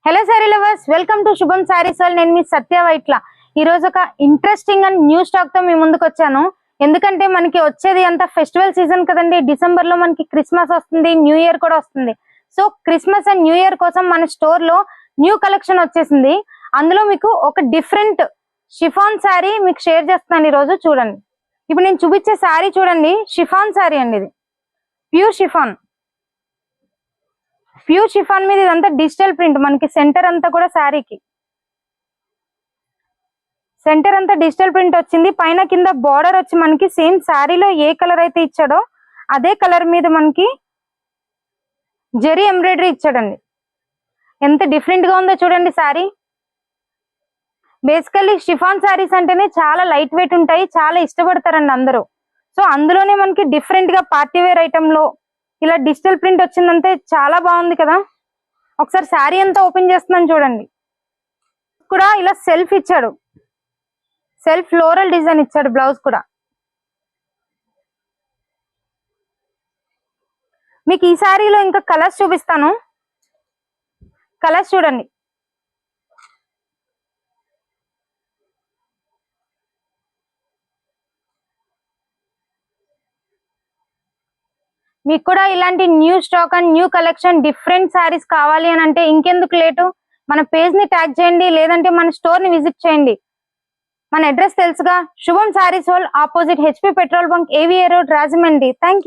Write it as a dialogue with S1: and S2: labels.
S1: Hello sorry lovers, welcome to శుభం saris world. నేను మీ సత్య వైట్ల. ఈ రోజు ఒక ఇంట్రెస్టింగ్ అండ్ న్యూ స్టాక్ తో మీ ముందుకు వచ్చాను. ఎందుకంటే మనకి వచ్చేది అంత ఫెస్టివల్ సీజన్ కదండి. డిసెంబర్ లో మనకి క్రిస్మస్ వస్తుంది, న్యూ ఇయర్ కూడా వస్తుంది. So Christmas and new year కోసం మన స్టోర్ లో న్యూ కలెక్షన్ వచ్చేసింది. అందులో మీకు ఒక డిఫరెంట్ షిఫాన్ శారీ మీకు షేర్ చేస్తున్నాను ఈ రోజు. చూడండి, ఇప్పుడు నేను చూపించే శారీ చూడండి, షిఫాన్ శారీ అండి. ఇది ప్యూర్ షిఫాన్. ప్యూర్ షిఫాన్ మీద ఇదంతా డిజిటల్ ప్రింట్. మనకి సెంటర్ అంతా కూడా శారీకి సెంటర్ అంతా డిజిటల్ ప్రింట్ వచ్చింది. పైన కింద బార్డర్ వచ్చి మనకి సేమ్ శారీలో ఏ కలర్ అయితే ఇచ్చాడో అదే కలర్ మీద మనకి జరీ ఎంబ్రాయిడరీ ఇచ్చాడండి. ఎంత డిఫరెంట్ గా ఉందో చూడండి శారీ. బేసికల్లీ షిఫాన్ శారీస్ అంటేనే చాలా లైట్ వెయిట్ ఉంటాయి, చాలా ఇష్టపడతారండి అందరూ. సో అందులోనే మనకి డిఫరెంట్ గా పార్టీ వేర్ ఐటమ్ లో ఇలా డిజిటల్ ప్రింట్ వచ్చిందంటే చాలా బాగుంది కదా. ఒకసారి శారీ అంతా ఓపెన్ చేస్తున్నాను చూడండి. కూడా ఇలా సెల్ఫ్ ఇచ్చాడు, సెల్ఫ్ ఫ్లోరల్ డిజైన్ ఇచ్చాడు. బ్లౌజ్ కూడా మీకు ఈ శారీలో ఇంకా కలర్స్ చూపిస్తాను. కలర్స్ చూడండి. మీకు కూడా ఇలాంటి new stock and new collection different saris కావాలి అని అంటే ఇంకెందుకు లేటు, మన పేజ్ ని ట్యాగ్ చేయండి, లేదంటే మన స్టోర్ ని విజిట్ చేయండి. మన అడ్రస్ తెలుసుగా, శుభం saris world, opposite HP petrol bunk, AVA road, Rajahmundry. Thank you.